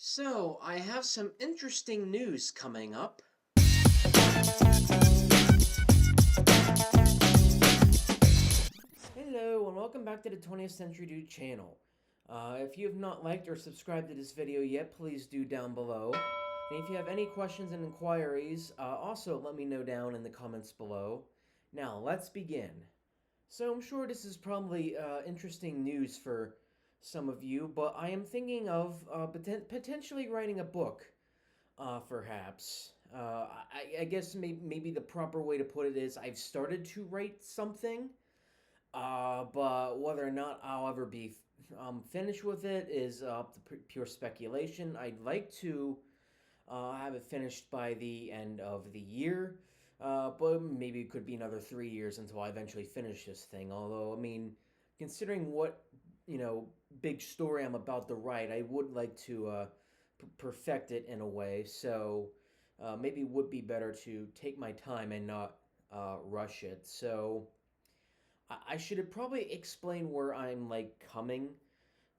So, I have some interesting news coming up. Hello, and welcome back to the 20th Century Dude channel. If you have not liked or subscribed to this video yet, please do down below. And if you have any questions and inquiries, also let me know down in the comments below. Now, let's begin. So, I'm sure this is probably interesting news for some of you, but I am thinking of potentially writing a book. Perhaps. I guess maybe the proper way to put it is I've started to write something, but whether or not I'll ever be finished with it is up to pure speculation. I'd like to have it finished by the end of the year, but maybe it could be another 3 years until I eventually finish this thing. Although, I mean, considering what, big story I'm about to write, I would like to perfect it in a way. So maybe it would be better to take my time and not rush it. So I should probably explain where I'm like coming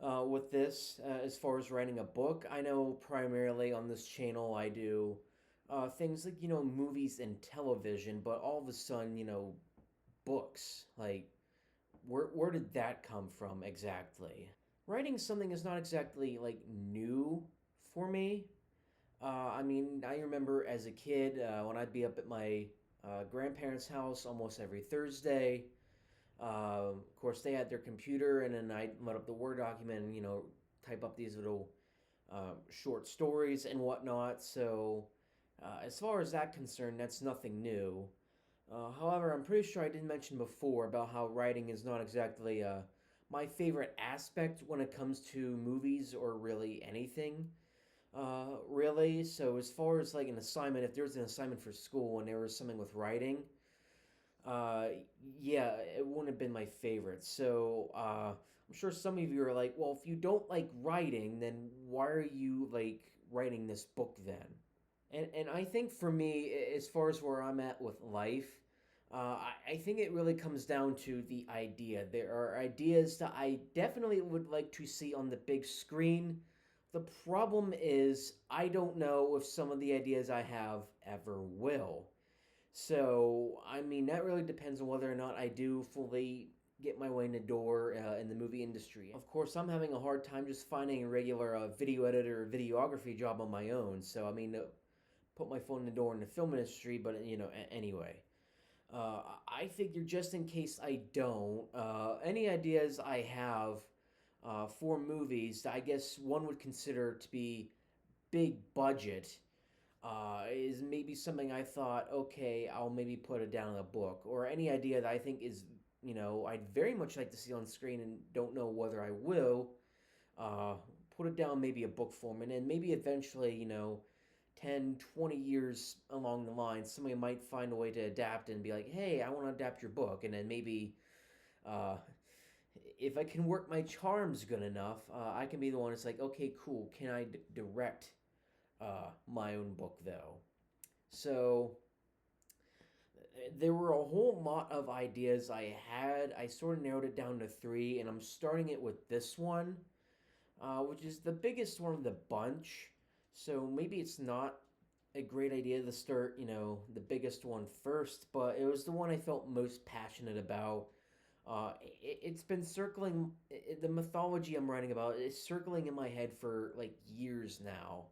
with this as far as writing a book. I know primarily on this channel I do things like movies and television, but all of a sudden books like where did that come from exactly? Writing something is not exactly like new for me. I mean, I remember as a kid when I'd be up at my grandparents' house almost every Thursday. Of course, they had their computer, and then I'd load up the Word document and, type up these little short stories and whatnot. So, as far as that concerned, that's nothing new. However, I'm pretty sure I did mention before about how writing is not exactly my favorite aspect when it comes to movies or really anything. Really. So as far as like an assignment, if there was an assignment for school and there was something with writing, uh, yeah, it wouldn't have been my favorite. So I'm sure some of you are like, well, if you don't like writing, then why are you like writing this book then? And I think for me, as far as where I'm at with life, I think it really comes down to the idea. There are ideas that I definitely would like to see on the big screen. The problem is, I don't know if some of the ideas I have ever will. So, I mean, that really depends on whether or not I do fully get my way in the door in the movie industry. Of course, I'm having a hard time just finding a regular video editor or videography job on my own. So, I mean, put my foot in the door in the film industry, but anyway. I figure just in case I don't, any ideas I have for movies that I guess one would consider to be big budget is maybe something I thought, okay, I'll maybe put it down in a book, or any idea that I think is, I'd very much like to see on screen and don't know whether I will, uh, put it down maybe a book form, and then maybe eventually, 10, 20 years along the line, somebody might find a way to adapt and be like, hey, I want to adapt your book, and then maybe uh, if I can work my charms good enough, I can be the one that's like, okay, cool, can I direct my own book though? So there were a whole lot of ideas I had. I sort of narrowed it down to three, and I'm starting it with this one, which is the biggest one of the bunch. So maybe it's not a great idea to start, the biggest one first, but it was the one I felt most passionate about. It's been circling, the mythology I'm writing about is circling in my head for like years now.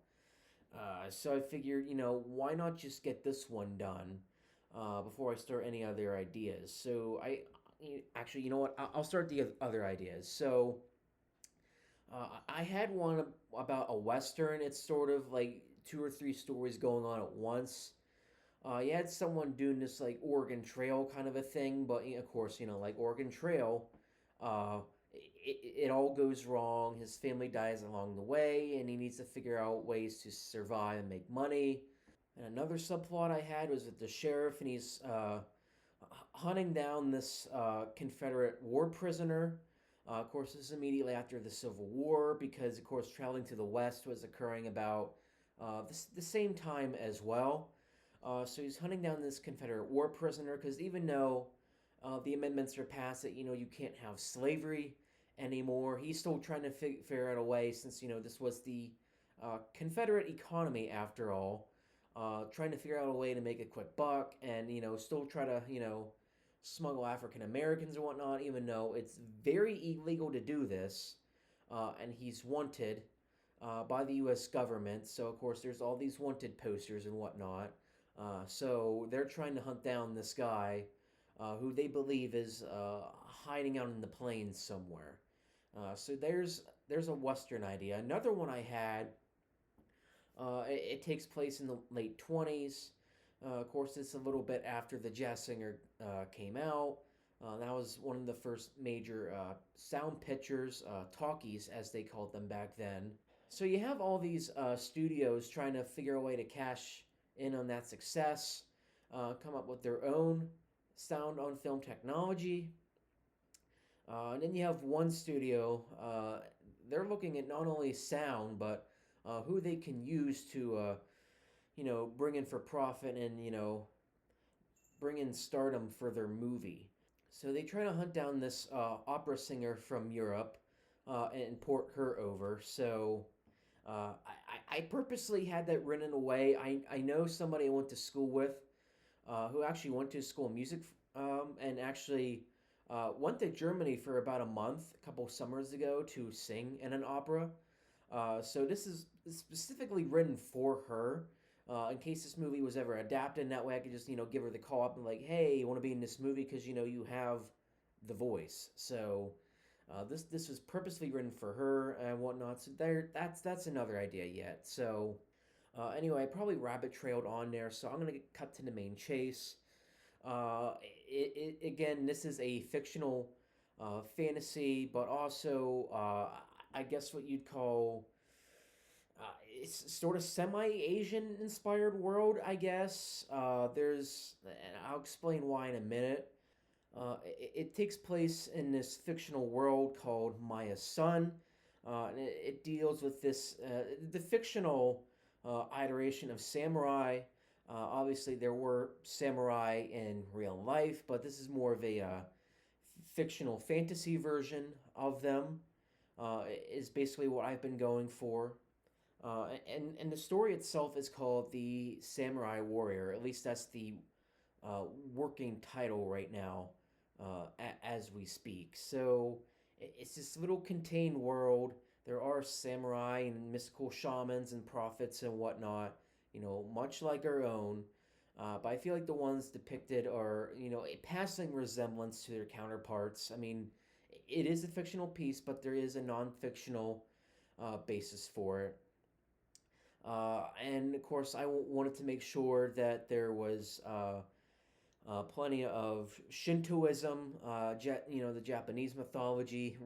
So I figured, why not just get this one done before I start any other ideas? So actually, you know what? I'll start the other ideas. So I had one about a western. It's sort of like two or three stories going on at once. You had someone doing this like Oregon Trail kind of a thing, but of course, like Oregon Trail, it all goes wrong. His family dies along the way, and he needs to figure out ways to survive and make money. And another subplot I had was with the sheriff, and he's hunting down this Confederate war prisoner. Of course, this is immediately after the Civil War, because of course, traveling to the West was occurring about the same time as well. So he's hunting down this Confederate war prisoner because even though the amendments are passed that you can't have slavery anymore, he's still trying to figure out a way since this was the Confederate economy, after all, trying to figure out a way to make a quick buck and, still try to, smuggle African Americans and whatnot, even though it's very illegal to do this. And he's wanted by the U.S. government. So, of course, there's all these wanted posters and whatnot. So they're trying to hunt down this guy who they believe is hiding out in the plains somewhere. So there's a Western idea. Another one I had. It takes place in the late 20s. Of course, it's a little bit after the Jazz Singer came out. That was one of the first major sound pictures, talkies as they called them back then. So you have all these studios trying to figure a way to cash in on that success, come up with their own sound on film technology. And then you have one studio, they're looking at not only sound, but who they can use to, bring in for profit and, bring in stardom for their movie. So they try to hunt down this opera singer from Europe and port her over. So I purposely had that written away. I know somebody I went to school with who actually went to school of music and actually went to Germany for about a month, a couple summers ago, to sing in an opera. So this is specifically written for her. In case this movie was ever adapted, and that way I could just, give her the call up and like, hey, you want to be in this movie because, you have the voice. So this was purposely written for her and whatnot. So that's another idea yet. So anyway, I probably rabbit trailed on there, so I'm gonna cut to the main chase. Again, this is a fictional fantasy, but also I guess what you'd call it's sort of semi-Asian inspired world, I guess. And I'll explain why in a minute. It takes place in this fictional world called Maya's Sun. And it deals with the fictional iteration of samurai. Obviously, there were samurai in real life, but this is more of a fictional fantasy version of them. Is basically what I've been going for. And the story itself is called The Samurai Warrior. At least that's the working title right now as we speak. So it's this little contained world. There are samurai and mystical shamans and prophets and whatnot, much like our own. But I feel like the ones depicted are, a passing resemblance to their counterparts. I mean, it is a fictional piece, but there is a non-fictional basis for it. And of course, I wanted to make sure that there was plenty of Shintoism, the Japanese mythology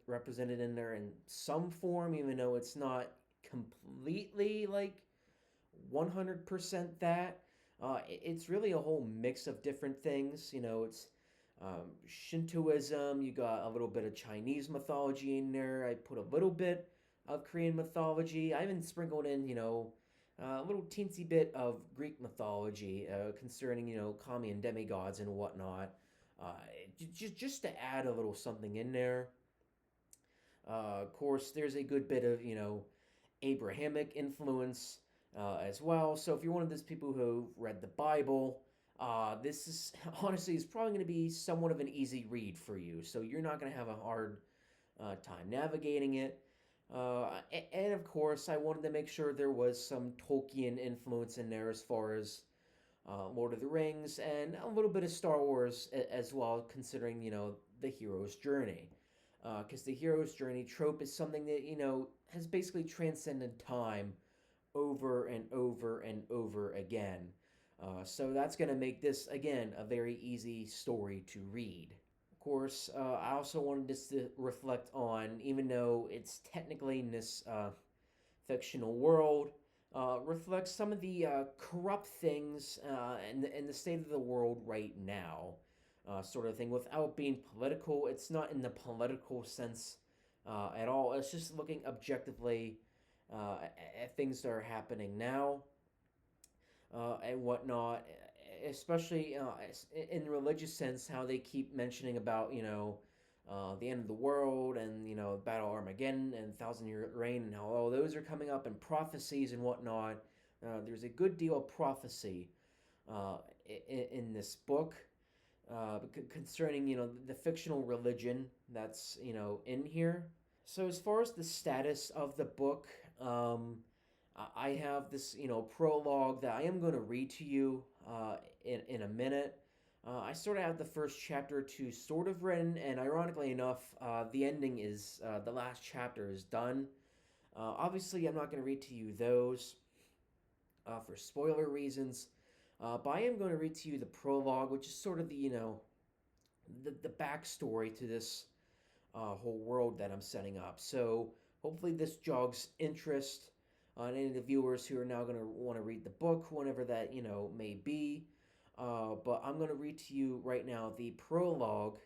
represented in there in some form, even though it's not completely like 100% that. It's really a whole mix of different things. It's Shintoism, you got a little bit of Chinese mythology in there. I put a little bit of Korean mythology. I even sprinkled in, a little teensy bit of Greek mythology concerning, kami and demigods and whatnot. Just to add a little something in there. Of course, there's a good bit of, Abrahamic influence as well. So if you're one of those people who read the Bible, this is honestly is probably going to be somewhat of an easy read for you. So you're not going to have a hard time navigating it. And of course, I wanted to make sure there was some Tolkien influence in there as far as Lord of the Rings and a little bit of Star Wars as well, considering, the hero's journey. Because the hero's journey trope is something that, has basically transcended time over and over and over again. So that's going to make this, again, a very easy story to read. Of course, I also wanted this to reflect on, even though it's technically in this fictional world, reflects some of the corrupt things and the state of the world right now, sort of thing. Without being political, it's not in the political sense at all. It's just looking objectively at things that are happening now and whatnot, especially in the religious sense, how they keep mentioning about, the end of the world and, Battle Armageddon and Thousand Year Reign and how all those are coming up and prophecies and whatnot. There's a good deal of prophecy in this book concerning, the fictional religion that's, in here. So as far as the status of the book, I have this, prologue that I am going to read to you in a minute. I sort of have the first chapter to sort of written, and ironically enough, the ending is the last chapter is done. Obviously, I'm not going to read to you those for spoiler reasons, but I am going to read to you the prologue, which is sort of the backstory to this whole world that I'm setting up. So hopefully, this jogs interest on any of the viewers who are now going to want to read the book, whenever that may be. But I'm going to read to you right now the prologue,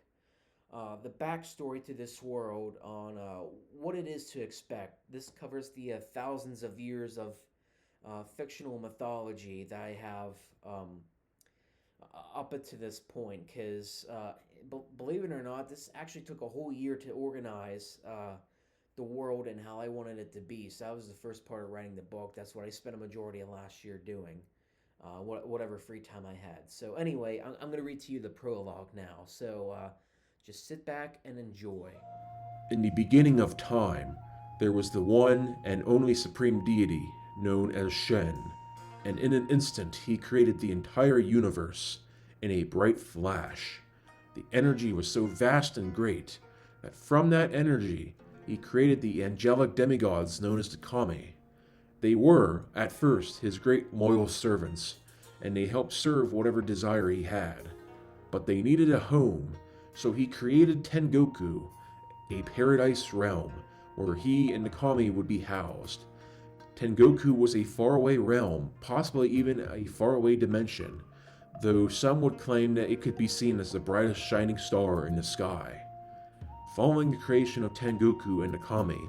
the backstory to this world on what it is to expect. This covers the thousands of years of fictional mythology that I have up to this point. Because, believe it or not, this actually took a whole year to organize the world and how I wanted it to be. So that was the first part of writing the book. That's what I spent a majority of last year doing. Whatever free time I had. So anyway, I'm going to read to you the prologue now. So just sit back and enjoy. In the beginning of time, there was the one and only supreme deity known as Shen, and in an instant he created the entire universe in a bright flash. The energy was so vast and great that from that energy he created the angelic demigods known as the Kami. They were, at first, his great loyal servants, and they helped serve whatever desire he had. But they needed a home, so he created Tengoku, a paradise realm, where he and the Kami would be housed. Tengoku was a faraway realm, possibly even a faraway dimension, though some would claim that it could be seen as the brightest shining star in the sky. Following the creation of Tengoku and the Kami,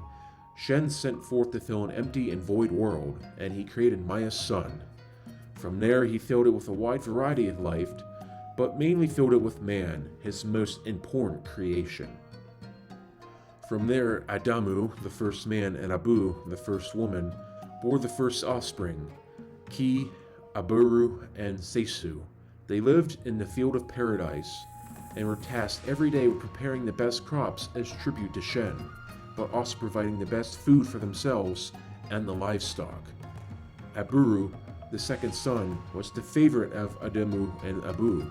Shen sent forth to fill an empty and void world, and he created Maya's sun. From there, he filled it with a wide variety of life, but mainly filled it with man, his most important creation. From there, Adamu, the first man, and Abu, the first woman, bore the first offspring, Ki, Aburu, and Seisu. They lived in the field of paradise, and were tasked every day with preparing the best crops as tribute to Shen, but also providing the best food for themselves and the livestock. Aburu, the second son, was the favorite of Adamu and Abu,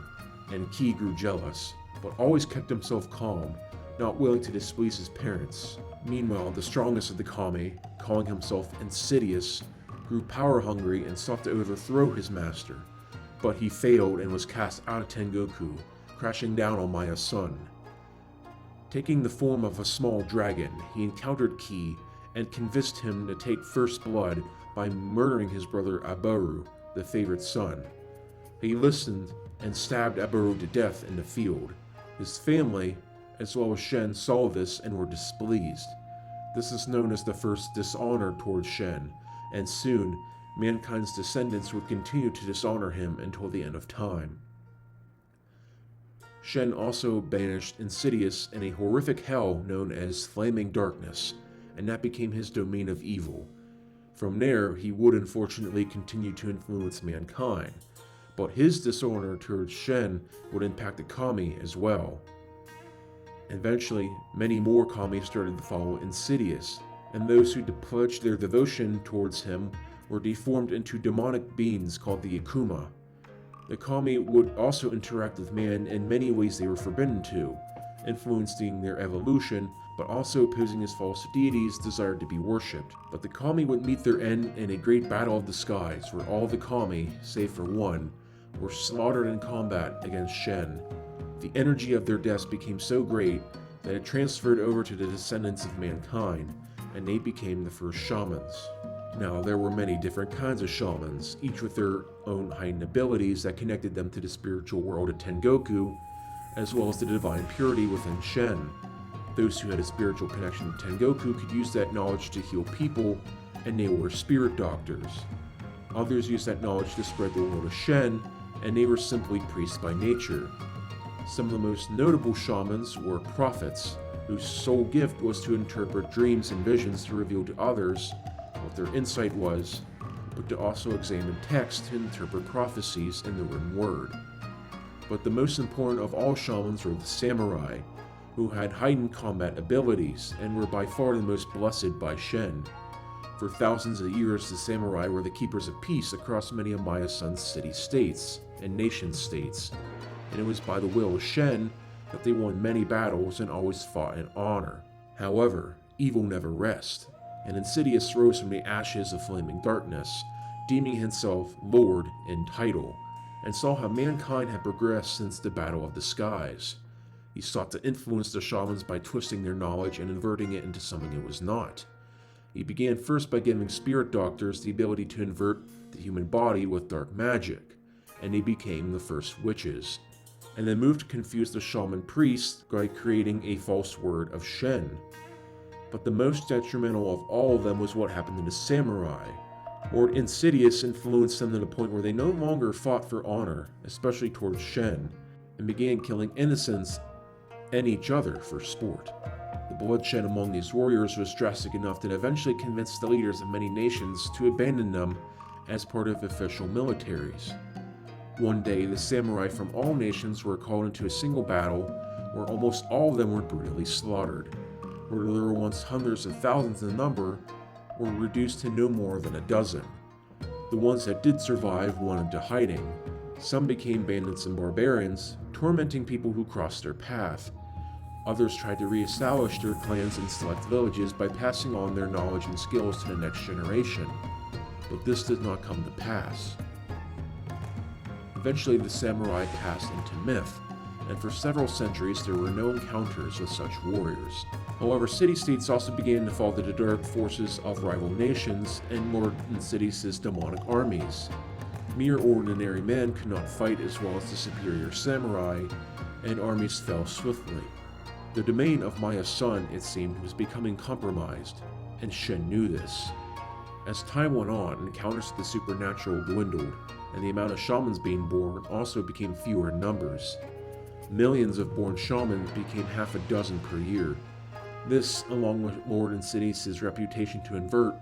and Ki grew jealous, but always kept himself calm, not willing to displease his parents. Meanwhile, the strongest of the Kami, calling himself Insidious, grew power-hungry and sought to overthrow his master, but he failed and was cast out of Tengoku, crashing down on Maya's sun. Taking the form of a small dragon, he encountered Ki and convinced him to take first blood by murdering his brother Aburu, the favorite son. He listened and stabbed Aburu to death in the field. His family, as well as Shen, saw this and were displeased. This is known as the first dishonor towards Shen, and soon, mankind's descendants would continue to dishonor him until the end of time. Shen also banished Insidious in a horrific hell known as Flaming Darkness, and that became his domain of evil. From there, he would unfortunately continue to influence mankind, but his dishonor towards Shen would impact the Kami as well. Eventually, many more Kami started to follow Insidious, and those who pledged their devotion towards him were deformed into demonic beings called the Akuma. The Kami would also interact with man in many ways they were forbidden to, influencing their evolution, but also posing as false deities desired to be worshipped. But the Kami would meet their end in a great battle of the skies, where all the Kami, save for one, were slaughtered in combat against Shen. The energy of their deaths became so great that it transferred over to the descendants of mankind, and they became the first shamans. Now, there were many different kinds of shamans, each with their own heightened abilities that connected them to the spiritual world of Tengoku, as well as the divine purity within Shen. Those who had a spiritual connection to Tengoku could use that knowledge to heal people, and they were spirit doctors. Others used that knowledge to spread the world of Shen, and they were simply priests by nature. Some of the most notable shamans were prophets, whose sole gift was to interpret dreams and visions to reveal to others what their insight was, but to also examine text to interpret prophecies in the written word. But the most important of all shamans were the samurai, who had heightened combat abilities and were by far the most blessed by Shen. For thousands of years, the samurai were the keepers of peace across many of Maya Sun's city-states and nation-states, and it was by the will of Shen that they won many battles and always fought in honor. However, evil never rests, and Insidious rose from the ashes of flaming darkness, deeming himself Lord in title, and saw how mankind had progressed since the Battle of the Skies. He sought to influence the shamans by twisting their knowledge and inverting it into something it was not. He began first by giving spirit doctors the ability to invert the human body with dark magic, and they became the first witches, and then moved to confuse the shaman priests by creating a false word of Shen. But the most detrimental of all of them was what happened to the samurai. Lord Insidious influenced them to the point where they no longer fought for honor, especially towards Shen, and began killing innocents and each other for sport. The bloodshed among these warriors was drastic enough that eventually convinced the leaders of many nations to abandon them as part of official militaries. One day, the samurai from all nations were called into a single battle where almost all of them were brutally slaughtered. Where there were once hundreds of thousands in number, were reduced to no more than a dozen. The ones that did survive went into hiding. Some became bandits and barbarians, tormenting people who crossed their path. Others tried to re-establish their clans in select villages by passing on their knowledge and skills to the next generation, but this did not come to pass. Eventually, the samurai passed into myth, and for several centuries there were no encounters with such warriors. However, city-states also began to fall to the dark forces of rival nations and Lord Insidious's demonic armies. Mere ordinary men could not fight as well as the superior samurai, and armies fell swiftly. The domain of Maya Sun, it seemed, was becoming compromised, and Shen knew this. As time went on, encounters with the supernatural dwindled, and the amount of shamans being born also became fewer in numbers. Millions of born shamans became half a dozen per year. This, along with Lord Insidious's reputation to invert,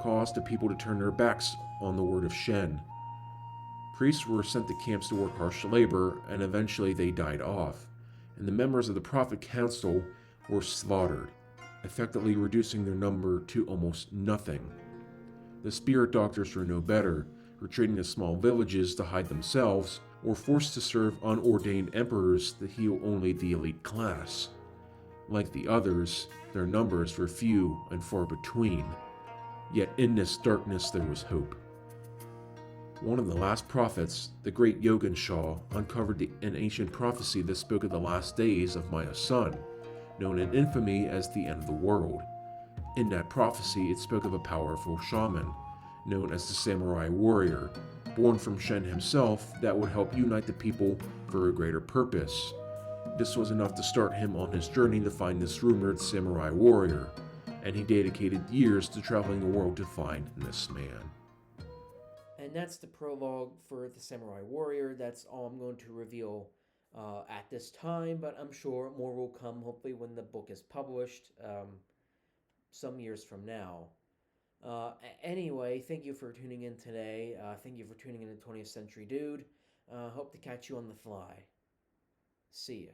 caused the people to turn their backs on the word of Shen. Priests were sent to camps to work harsh labor, and eventually they died off, and the members of the Prophet Council were slaughtered, effectively reducing their number to almost nothing. The spirit doctors were no better, retreating to small villages to hide themselves, or forced to serve unordained emperors to heal only the elite class. Like the others, their numbers were few and far between. Yet in this darkness there was hope. One of the last prophets, the great Yogan Shah, uncovered an ancient prophecy that spoke of the last days of Maya Sun, known in infamy as the end of the world. In that prophecy, it spoke of a powerful shaman, known as the Samurai Warrior, born from Shen himself, that would help unite the people for a greater purpose. This was enough to start him on his journey to find this rumored Samurai Warrior, and he dedicated years to traveling the world to find this man. And that's the prologue for the Samurai Warrior. That's all I'm going to reveal at this time, but I'm sure more will come, hopefully when the book is published some years from now. Anyway, thank you for tuning in today. Thank you for tuning in to 20th Century Dude. Hope to catch you on the fly. See ya.